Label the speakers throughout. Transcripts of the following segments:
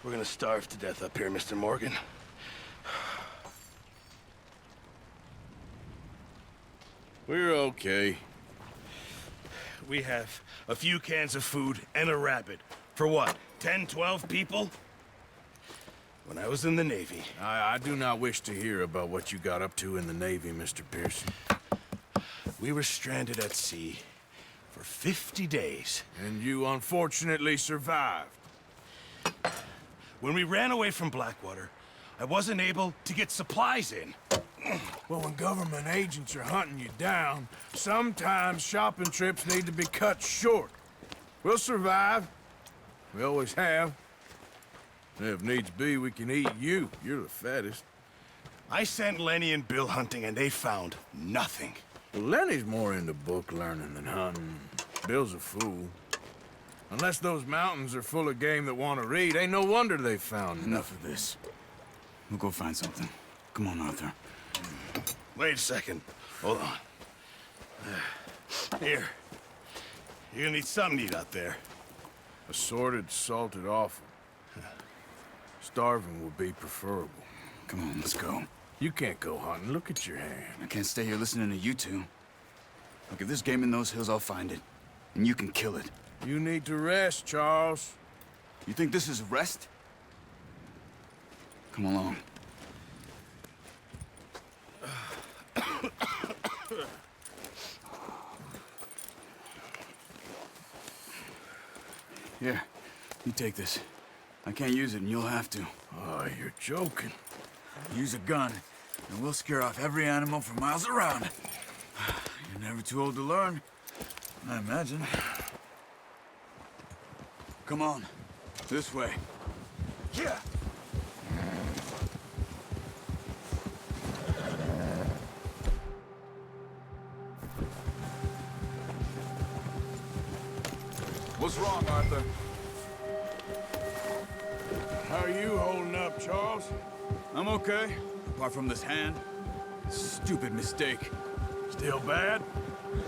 Speaker 1: We're gonna starve to death up here, Mr. Morgan.
Speaker 2: We're okay.
Speaker 1: We have a few cans of food and a rabbit. For what, 10, 12 people? When I was in the Navy...
Speaker 2: I do not wish to hear about what you got up to in the Navy, Mr. Pearson.
Speaker 1: We were stranded at sea for 50 days.
Speaker 2: And you unfortunately survived.
Speaker 1: When we ran away from Blackwater, I wasn't able to get supplies in.
Speaker 2: Well, when government agents are hunting you down, sometimes shopping trips need to be cut short. We'll survive. We always have. And if needs be, we can eat you. You're the fattest.
Speaker 1: I sent Lenny and Bill hunting, and they found nothing.
Speaker 2: Well, Lenny's more into book learning than hunting. Bill's a fool. Unless those mountains are full of game that want to read, ain't no wonder they found
Speaker 3: Enough of this. We'll go find something. Come on, Arthur.
Speaker 1: Wait a second. Hold on. Here. You're gonna need something to eat out there.
Speaker 2: Assorted, salted offal. Starving would be preferable.
Speaker 3: Come on, let's go.
Speaker 2: You can't go hunting. Look at your hand.
Speaker 3: I can't stay here listening to you two. Look, if there's game in those hills, I'll find it. And you can kill it.
Speaker 2: You need to rest, Charles.
Speaker 3: You think this is rest? Come along. Here, you take this. I can't use it, and you'll have to.
Speaker 2: Oh, you're joking.
Speaker 3: Use a gun, and we'll scare off every animal for miles around. You're never too old to learn, I imagine. Come on, this way.
Speaker 1: Yeah.
Speaker 3: What's wrong, Arthur?
Speaker 2: How are you holding up, Charles?
Speaker 3: I'm okay, apart from this hand. Stupid mistake.
Speaker 2: Still bad?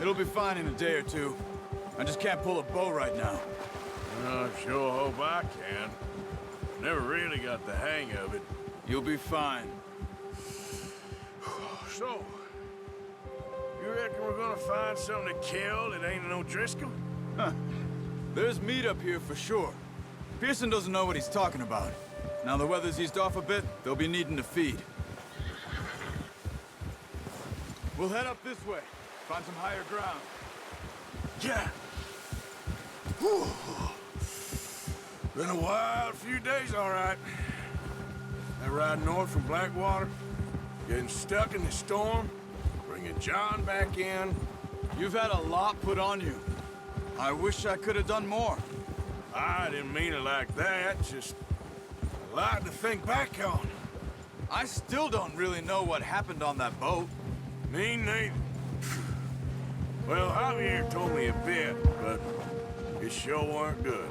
Speaker 3: It'll be fine in a day or two. I just can't pull a bow right now.
Speaker 2: I sure hope I can. Never really got the hang of it.
Speaker 3: You'll be fine.
Speaker 2: So, you reckon we're gonna find something to kill that ain't no Driscoll?
Speaker 3: Huh. There's meat up here for sure. Pearson doesn't know what he's talking about. Now the weather's eased off a bit, they'll be needing to feed. We'll head up this way. Find some higher ground.
Speaker 2: Yeah. Whew. Been a wild few days, all right. That ride north from Blackwater, getting stuck in the storm, bringing John back in.
Speaker 3: You've had a lot put on you. I wish I could have done more.
Speaker 2: I didn't mean it like that, just a lot to think back on.
Speaker 3: I still don't really know what happened on that boat.
Speaker 2: Me neither. Well, Javier told me a bit, but it sure weren't good.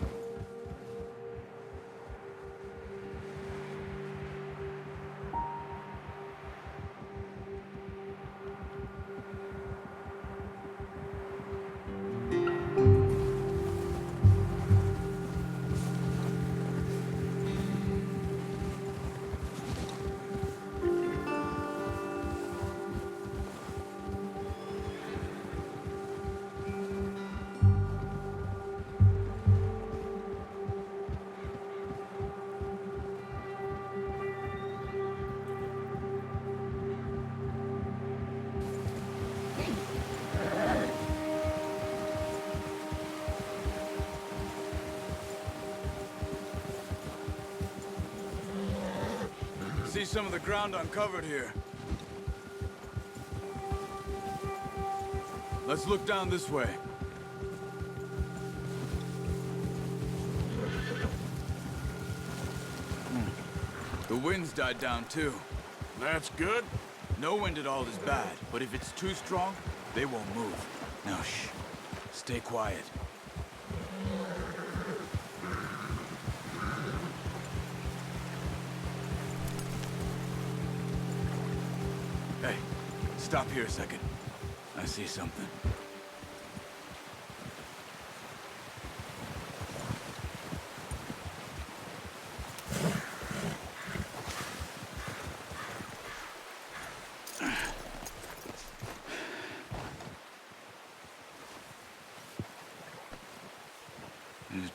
Speaker 3: See some of the ground uncovered here. Let's look down this way. The wind's died down too.
Speaker 2: That's good.
Speaker 3: No wind at all is bad, but if it's too strong, they won't move. Now shh. Stay quiet. Hey, stop here a second. I see something.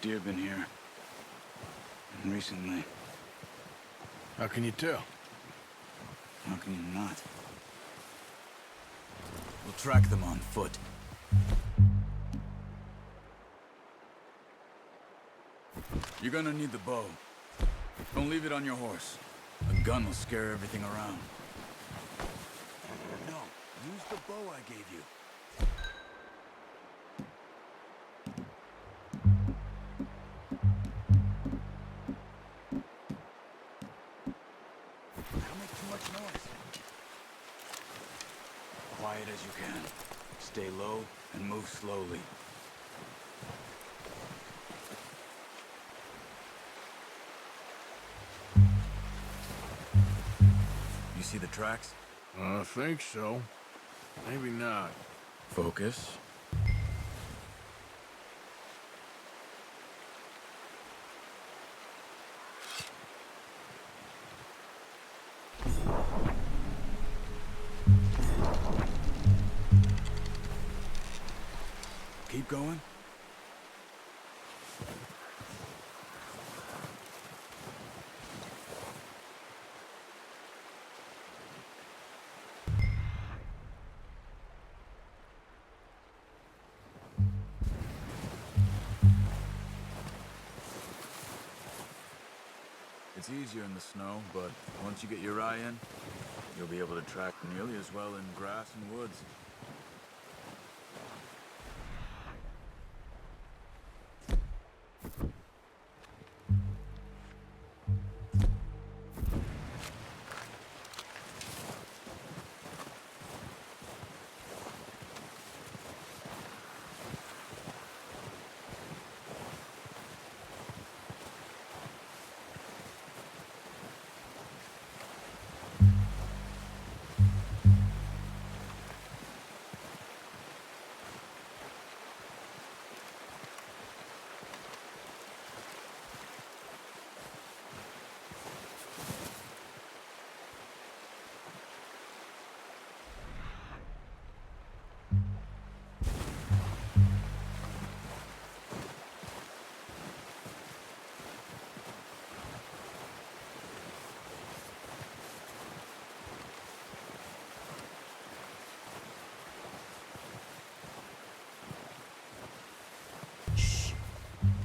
Speaker 3: deer been here. And recently.
Speaker 2: How can you tell?
Speaker 3: How can you not? We'll track them on foot. You're gonna need the bow. Don't leave it on your horse. A gun will scare everything around.
Speaker 2: No, use the bow I gave you.
Speaker 3: Don't make too much noise. Quiet as you can. Stay low and move slowly. You see the tracks?
Speaker 2: I think so. Maybe not.
Speaker 3: Focus. Keep going. It's easier in the snow, but once you get your eye in, you'll be able to track nearly as well in grass and woods.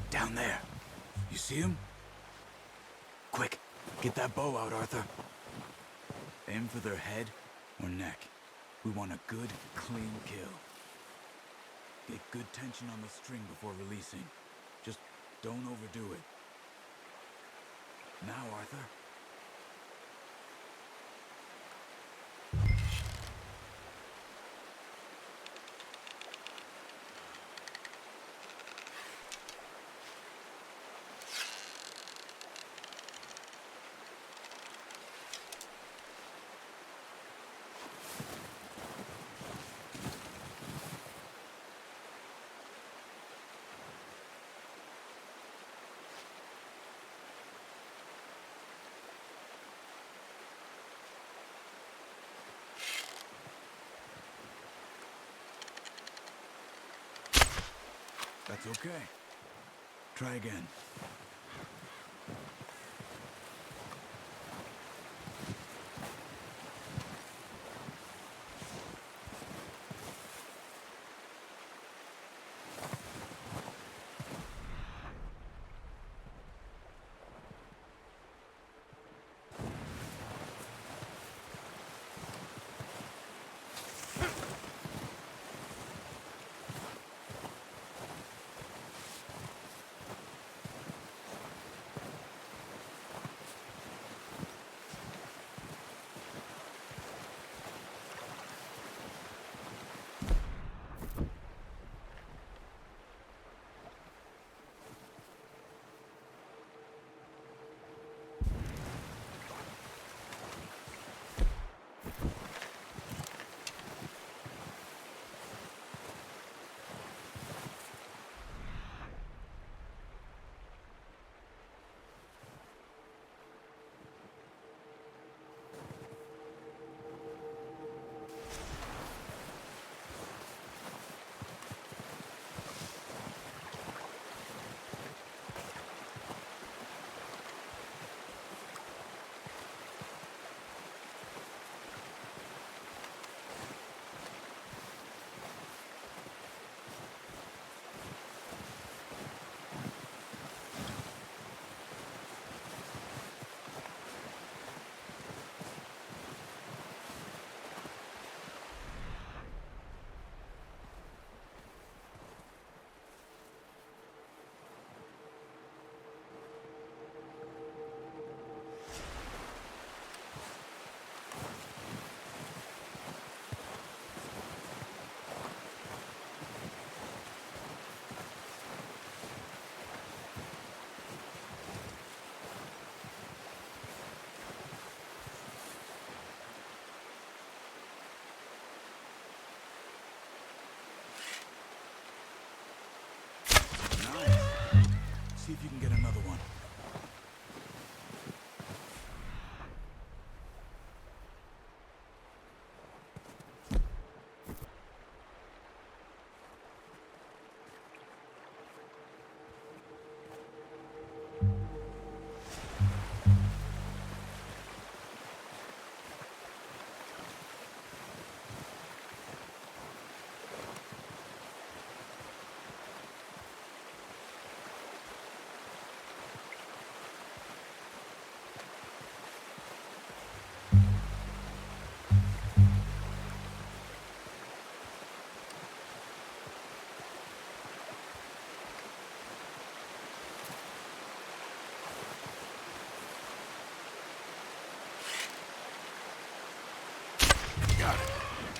Speaker 3: Down there. You see him? Quick, get that bow out, Arthur. Aim for their head or neck. We want a good, clean kill. Get good tension on the string before releasing. Just don't overdo it. Now, Arthur. That's okay. Try again.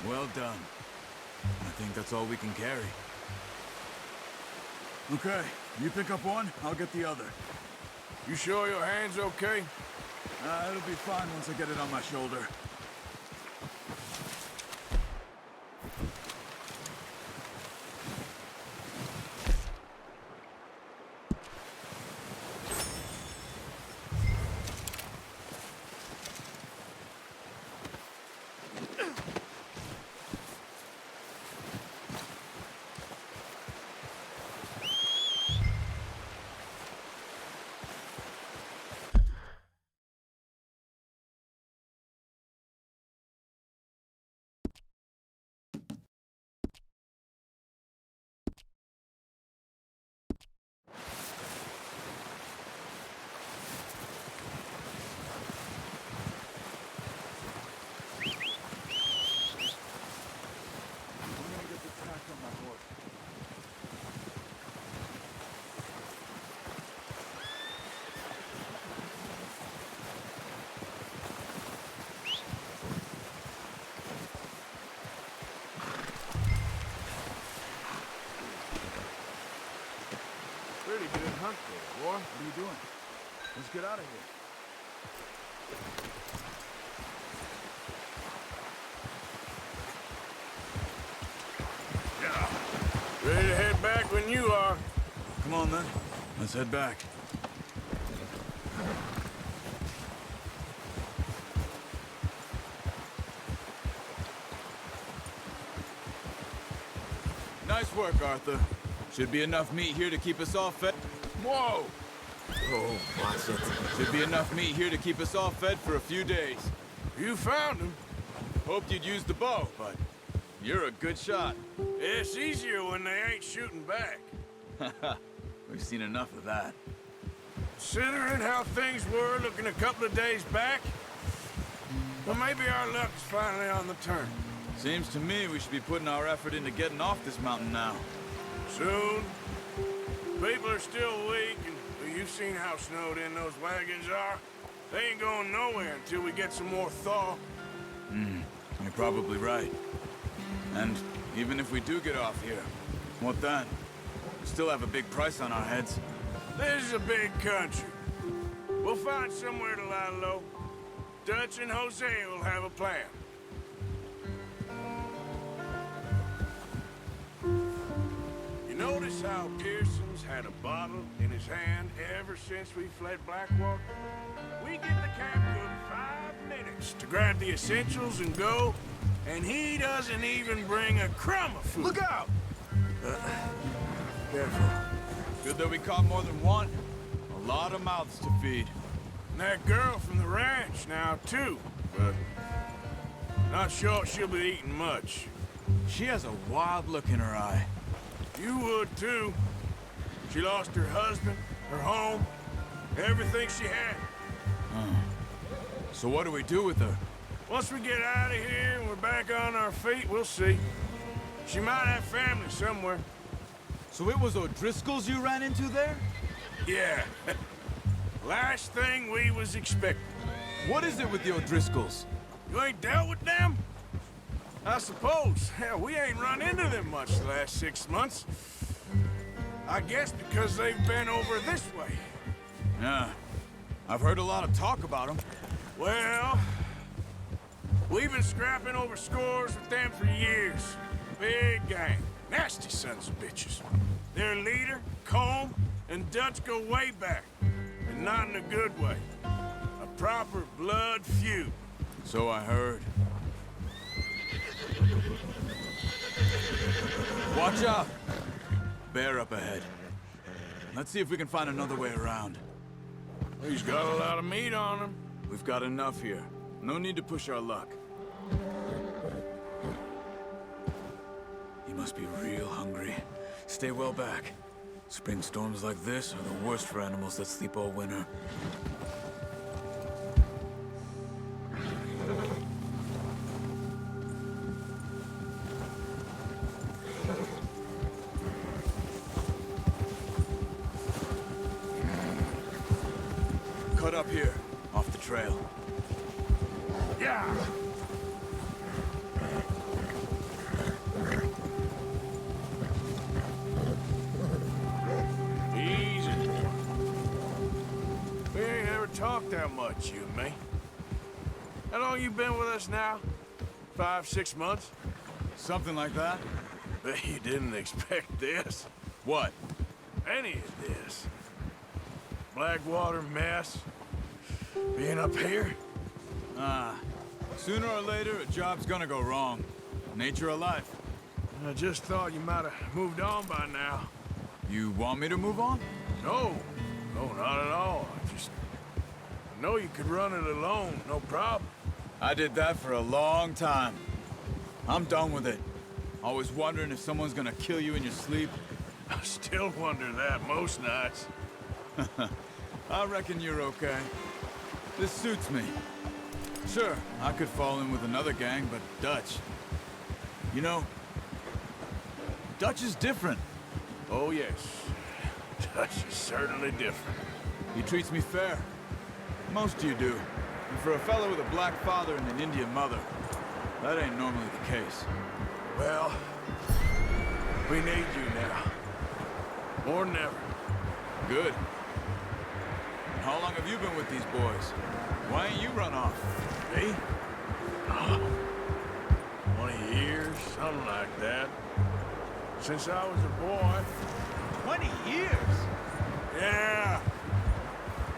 Speaker 3: Well done. I think that's all we can carry. Okay, you pick up one, I'll get the other.
Speaker 2: You sure your hand's okay?
Speaker 3: It'll be fine once I get it on my shoulder.
Speaker 2: Pretty good hunt there, boy.
Speaker 3: What are you doing? Let's get out of here.
Speaker 2: Yeah. Ready to head back when you are.
Speaker 3: Come on then, let's head back. Nice work, Arthur. Should be enough meat here to keep us all fed.
Speaker 2: Whoa!
Speaker 4: Oh, watch it.
Speaker 3: Should be enough meat here to keep us all fed for a few days.
Speaker 2: You found him.
Speaker 3: Hoped you'd use the bow, but you're a good shot.
Speaker 2: It's easier when they ain't shooting back.
Speaker 3: We've seen enough of that.
Speaker 2: Considering how things were looking a couple of days back, well, maybe our luck is finally on the turn.
Speaker 3: Seems to me we should be putting our effort into getting off this mountain now.
Speaker 2: Soon. People are still weak, and you've seen how snowed in those wagons are. They ain't going nowhere until we get some more thaw.
Speaker 3: You're probably right. And even if we do get off here, what then? We still have a big price on our heads.
Speaker 2: This is a big country. We'll find somewhere to lie low. Dutch and Jose will have a plan. Notice how Pearson's had a bottle in his hand ever since we fled Blackwater? We give the camp cook 5 minutes to grab the essentials and go, and he doesn't even bring a crumb of food.
Speaker 3: Look out!
Speaker 2: Careful.
Speaker 3: Good that we caught more than one. A lot of mouths to feed.
Speaker 2: And that girl from the ranch now, too, but not sure she'll be eating much.
Speaker 3: She has a wild look in her eye.
Speaker 2: You would, too. She lost her husband, her home, everything she had.
Speaker 3: So what do we do with her?
Speaker 2: Once we get out of here and we're back on our feet, we'll see. She might have family somewhere.
Speaker 3: So it was O'Driscoll's you ran into there?
Speaker 2: Yeah. Last thing we was expecting.
Speaker 3: What is it with the O'Driscolls?
Speaker 2: You ain't dealt with them? I suppose. Hell, we ain't run into them much the last 6 months. I guess because they've been over this way.
Speaker 3: Yeah. I've heard a lot of talk about them.
Speaker 2: Well, we've been scrapping over scores with them for years. Big gang. Nasty sons of bitches. Their leader, Combe, and Dutch go way back. And not in a good way. A proper blood feud.
Speaker 3: So I heard. Watch out! Bear up ahead. Let's see if we can find another way around.
Speaker 2: He's got a lot of meat on him.
Speaker 3: We've got enough here. No need to push our luck. He must be real hungry. Stay well back. Spring storms like this are the worst for animals that sleep all winter. Cut up here, off the trail.
Speaker 2: Yeah. talk that much, you and me. How long you been with us now? 5, 6 months?
Speaker 3: Something like that?
Speaker 2: Bet you didn't expect this.
Speaker 3: What?
Speaker 2: Any of this. Blackwater mess. Being up here?
Speaker 3: Sooner or later, a job's gonna go wrong. Nature of life.
Speaker 2: I just thought you might have moved on by now.
Speaker 3: You want me to move on?
Speaker 2: No, not at all. I know you could run it alone, no problem.
Speaker 3: I did that for a long time. I'm done with it. Always wondering if someone's gonna kill you in your sleep.
Speaker 2: I still wonder that most nights.
Speaker 3: I reckon you're okay. This suits me. Sure, I could fall in with another gang, but Dutch... You know, Dutch is different.
Speaker 2: Oh, yes. Dutch is certainly different.
Speaker 3: He treats me fair. Most of you do. And for a fellow with a black father and an Indian mother, that ain't normally the case.
Speaker 2: Well, we need you now. More than ever.
Speaker 3: Good. And how long have you been with these boys? Why ain't you run off?
Speaker 2: Me? 20 years, something like that. Since I was a boy.
Speaker 3: 20 years?
Speaker 2: Yeah.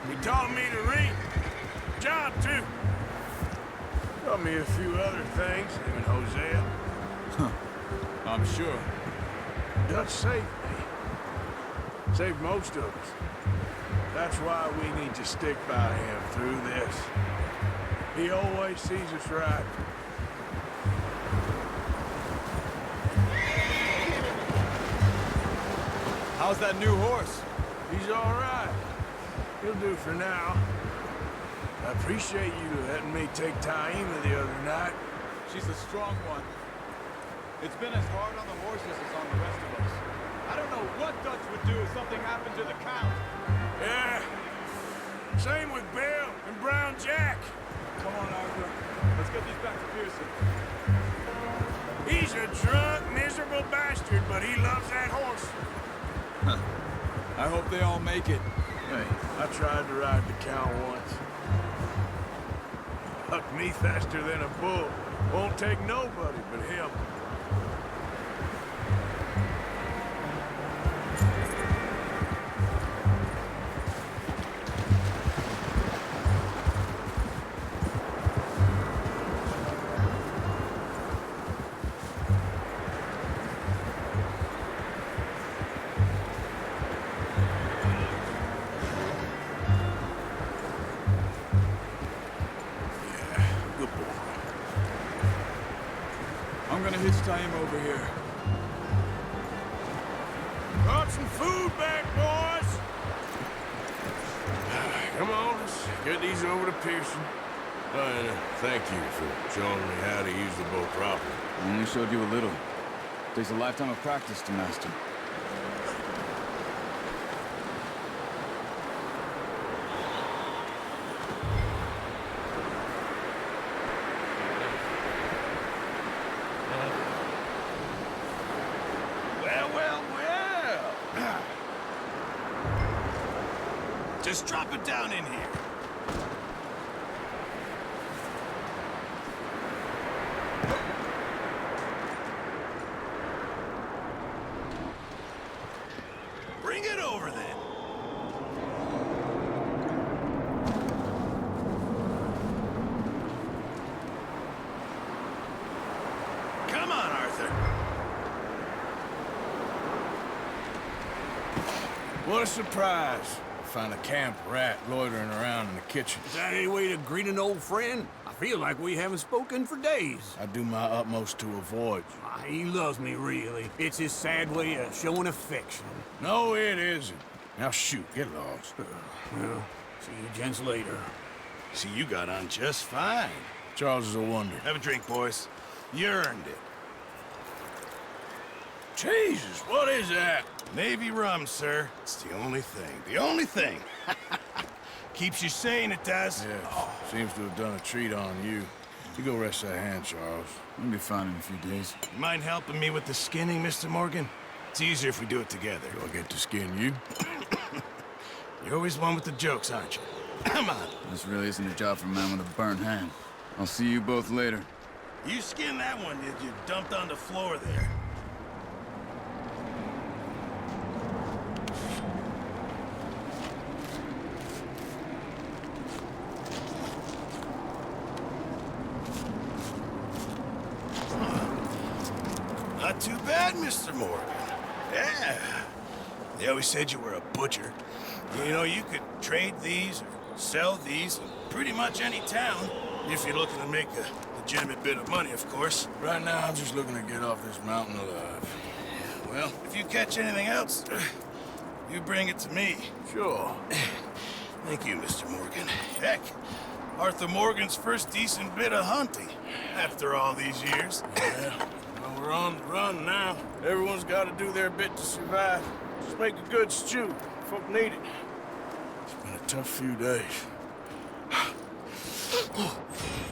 Speaker 2: He taught me to read. John, too. Taught me a few other things, him and Hosea.
Speaker 3: I'm sure.
Speaker 2: Dutch saved me. Saved most of us. That's why we need to stick by him through this. He always sees us right.
Speaker 3: How's that new horse?
Speaker 2: He's all right. He'll do for now. I appreciate you letting me take Taima the other night.
Speaker 3: She's a strong one. It's been as hard on the horses as on the rest of us. I don't know what Dutch would do if something happened to the Count.
Speaker 2: Yeah. Same with Bill and Brown Jack.
Speaker 3: Come on, Arthur. Let's get these back to Pearson.
Speaker 2: He's a drunk, miserable bastard, but he loves that horse.
Speaker 3: I hope they all make it.
Speaker 2: Hey, I tried to ride the cow once. Hucked me faster than a bull. Won't take nobody but him.
Speaker 3: I'm gonna hitch him over here.
Speaker 2: Brought some food back, boys! Come on, let's get these over to Pearson. And thank you for showing me how to use the bow properly.
Speaker 3: I only showed you a little. Takes a lifetime of practice to master.
Speaker 1: Well. Just drop it down in here. Bring it over then. Come on, Arthur.
Speaker 2: What a surprise. Find a camp rat loitering around in the kitchen.
Speaker 5: Is that any way to greet an old friend? I feel like we haven't spoken for days.
Speaker 2: I do my utmost to avoid you.
Speaker 5: He loves me, really. It's his sad way of showing affection.
Speaker 2: No, it isn't. Now shoot, get lost.
Speaker 5: Well, see you gents later.
Speaker 1: See, you got on just fine.
Speaker 2: Charles is a wonder.
Speaker 1: Have a drink, boys. You earned it.
Speaker 2: Jesus, what is that?
Speaker 1: Navy rum, sir. It's the only thing. The only thing. Keeps you sane, it does.
Speaker 2: Yeah, seems to have done a treat on you. You go rest that hand, Charles.
Speaker 3: We'll be fine in a few days.
Speaker 1: You mind helping me with the skinning, Mr. Morgan? It's easier if we do it together.
Speaker 2: Do I get to skin you?
Speaker 1: You're always one with the jokes, aren't you? Come on.
Speaker 3: This really isn't a job for a man with a burnt hand. I'll see you both later.
Speaker 1: You skinned that one that you dumped on the floor there. Not too bad, Mr. Morgan. Yeah. They always said you were a butcher. You know, you could trade these or sell these in pretty much any town if you're looking to make a legitimate bit of money, of course.
Speaker 2: Right now, I'm just looking to get off this mountain alive.
Speaker 1: Well, if you catch anything else, you bring it to me.
Speaker 2: Sure.
Speaker 1: Thank you, Mr. Morgan. Heck, Arthur Morgan's first decent bit of hunting after all these years.
Speaker 2: Yeah. Well, we're on the run now. Everyone's got to do their bit to survive. Just make a good stew. Folk need it. It's been a tough few days.